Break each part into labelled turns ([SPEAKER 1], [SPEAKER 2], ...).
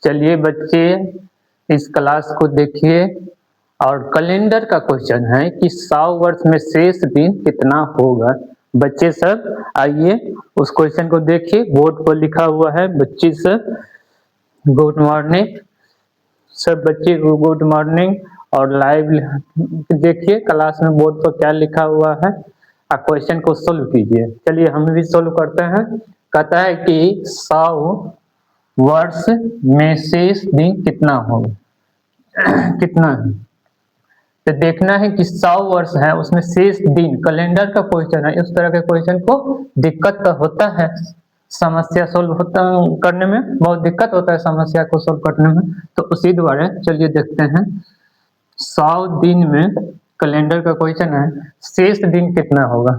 [SPEAKER 1] चलिए बच्चे इस क्लास को देखिए और कैलेंडर का क्वेश्चन है कि 100 वर्ष में शेष दिन कितना होगा। बच्चे सब आइए उस क्वेश्चन को देखिए, बोर्ड पर लिखा हुआ है। बच्चे सब गुड मॉर्निंग, सब बच्चे को गुड मॉर्निंग। और लाइव देखिए क्लास में बोर्ड पर क्या लिखा हुआ है, आप क्वेश्चन को सोल्व कीजिए। चलिए हम भी सोल्व करते हैं। कहता है कि 100 वर्ष में शेष दिन कितना होगा कितना है। तो देखना है कि 100 वर्ष है उसमें शेष दिन, कैलेंडर का क्वेश्चन है, इस तरह के क्वेश्चन को दिक्कत तो होता है, समस्या सोल्व होता करने में बहुत दिक्कत होता है समस्या को सोल्व करने में। तो उसी द्वारा चलिए देखते हैं 100 दिन में कैलेंडर का क्वेश्चन है, शेष दिन कितना होगा।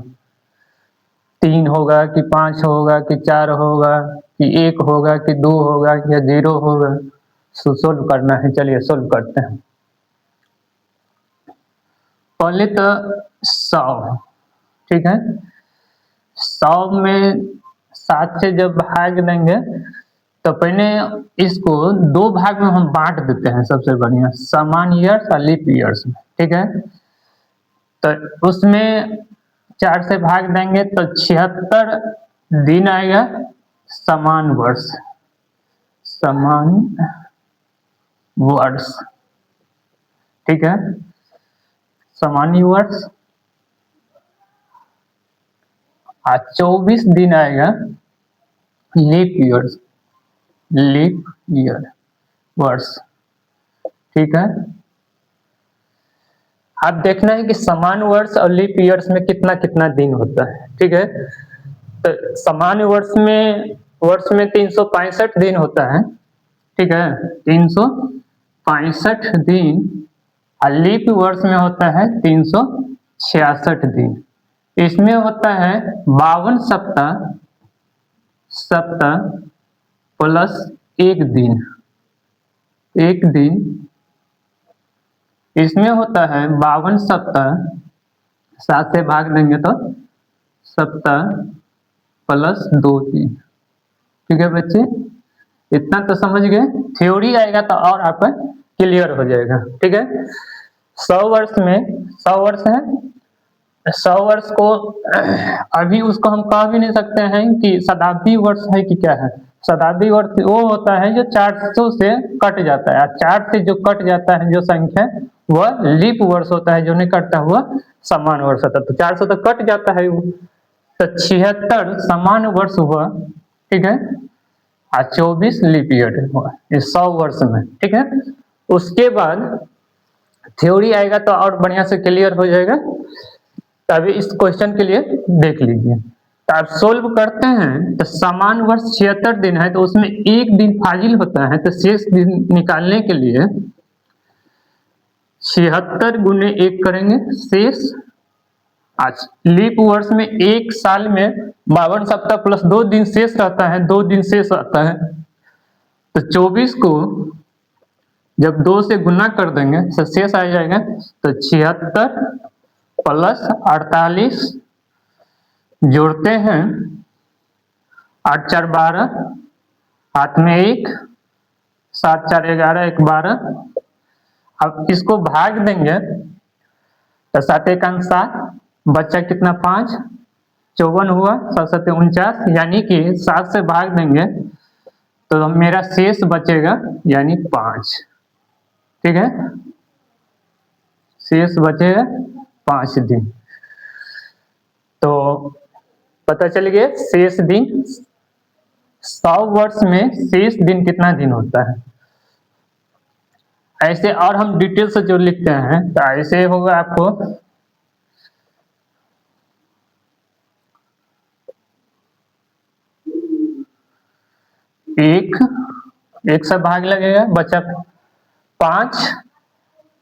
[SPEAKER 1] 3 होगा कि 5 होगा कि 4 होगा कि 1 होगा कि 2 होगा या 0 होगा, सोल्व करना है। चलिए सोल्व करते हैं। पहले तो 100, ठीक है। 100 में 7 से जब भाग देंगे तो पहले इसको 2 भाग में हम बांट देते हैं। सबसे बढ़िया सामान्य ईयर्स और लीप ईयर्स में, ठीक है। तो उसमें 4 से भाग देंगे तो 76 दिन आएगा समान वर्ष, समान वर्ष, ठीक है, सामान्य वर्ष। 24 दिन आएगा लीप ईयर्स, लीप ईयर वर्ष, ठीक है। आप देखना है कि समान वर्ष और लीप ईयर्स में कितना कितना दिन होता है, ठीक है। तो समान वर्ष में 365 दिन होता है, ठीक है, 365 दिन। और लीप वर्ष में होता है 366 दिन। इसमें होता है 52 सप्ताह प्लस 1 दिन, 1 दिन। इसमें होता है 52 सप्ताह, 7 से भाग देंगे तो सप्ताह प्लस 2 दिन, ठीक है बच्चे। इतना तो समझ गए। थ्योरी आएगा तो और आप क्लियर हो जाएगा, ठीक है। 100 वर्ष में 100 वर्ष है, 100 वर्ष को अभी उसको हम कह भी नहीं सकते हैं कि शताब्दी वर्ष है कि क्या है। शताब्दी वर्ष वो होता है जो 400 से कट जाता है, 4 से जो कट जाता है जो संख्या वह लीप वर्ष होता है, जो नहीं कटता हुआ समान वर्ष होता है। तो 400 तक कट जाता है वो, तो 76 समान वर्ष हुआ, ठीक है, और 24 लीप ईयर हुआ इस 100 वर्ष में, ठीक है। उसके बाद थ्योरी आएगा तो और बढ़िया से क्लियर हो जाएगा। तभी इस क्वेश्चन के लिए देख लीजिए। तो आप सोल्व करते हैं तो समान वर्ष 76 दिन है, तो उसमें 1 दिन फाजिल होता है, तो शेष दिन निकालने के लिए 76 गुने 1 करेंगे शेष। आज लीप वर्ष में 1 साल में 52 सप्ताह प्लस 2 दिन शेष रहता है, 2 दिन शेष आता है। तो 24 को जब 2 से गुना कर देंगे तो शेष आ जाएगा। तो 76 प्लस 48 जोड़ते हैं, 8 4 12, हाथ में 1, 7 4 11, 1 12। अब इसको भाग देंगे तो 7 1 7, बच्चा कितना 5, 54 हुआ, 7 7 49, यानी कि 7 से भाग देंगे तो मेरा शेष बचेगा यानी 5, ठीक है। शेष बचेगा 5 दिन। तो पता चल गया शेष दिन 100 वर्ष में शेष दिन कितना दिन होता है। ऐसे और हम डिटेल से जो लिखते हैं तो ऐसे होगा आपको, एक से भाग लगेगा, बचा 5,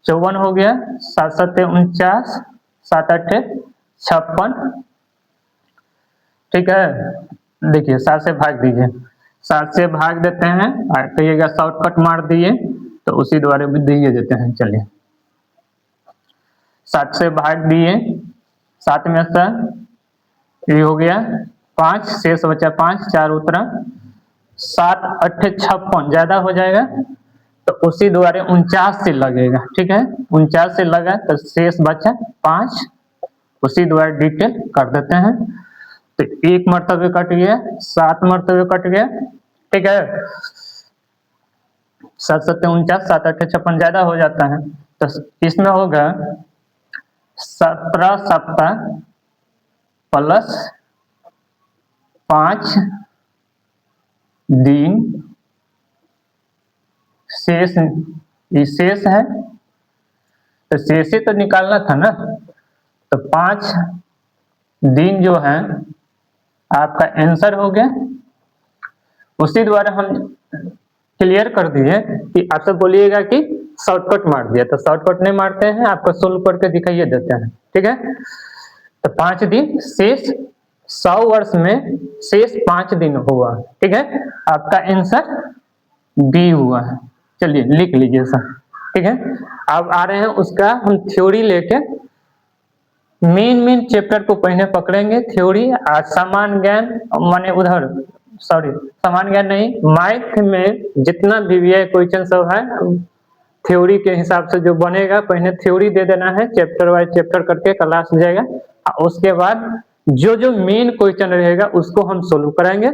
[SPEAKER 1] 54 हो गया, 7 7 49, 7 8 56, ठीक है। देखिए 7 से भाग दीजिए, 7 से भाग देते हैं, कहिएगा शॉर्टकट मार दिए तो उसी द्वारा भी दिए देते हैं। चलिए 7 से भाग दिए, 7 में से ये हो गया 5, शेष बचा 5, 4 उतरा, 7 8 56 ज्यादा हो जाएगा तो उसी द्वारा 49 से लगेगा, ठीक है। 49 से लगा तो शेष बचा 5, उसी द्वारा डिटेल कर देते हैं। तो 1 मरतबे कट गया, 7 मरतबे कट गया, ठीक है। 7 7 49, 7 8 56 ज्यादा हो जाता है तो इसमें होगा 17 सप्ताह प्लस 5 दिन शेष, ये शेष है तो शेष ही तो निकालना था ना, तो 5 दिन जो है आपका आंसर हो गया। उसी द्वारा हम क्लियर कर दिए कि आप सब बोलिएगा कि शॉर्टकट मार दिया, तो शॉर्टकट नहीं मारते हैं, आपको सोल्व करके दिखाइए देते हैं, ठीक है। तो 5 दिन शेष, 100 वर्ष में शेष 5 दिन हुआ, ठीक है। आपका आंसर बी हुआ है। चलिए लिख लीजिए सर, ठीक है। अब आ रहे हैं उसका हम थ्योरी लेके, मेन चैप्टर को पहले पकड़ेंगे थ्योरी। आज सामान्य ज्ञान माने उधर सामान्य ज्ञान नहीं, मैथ में जितना भी क्वेश्चन सब है थ्योरी के हिसाब से जो बनेगा, पहले थ्योरी दे देना है, चैप्टर वाइज चैप्टर करके क्लास हो जाएगा। उसके बाद जो मेन क्वेश्चन रहेगा उसको हम सोल्व कराएंगे।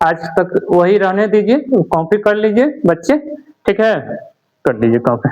[SPEAKER 1] आज तक वही रहने दीजिए, कॉपी कर लीजिए बच्चे, ठीक है, कर लीजिए कॉपी।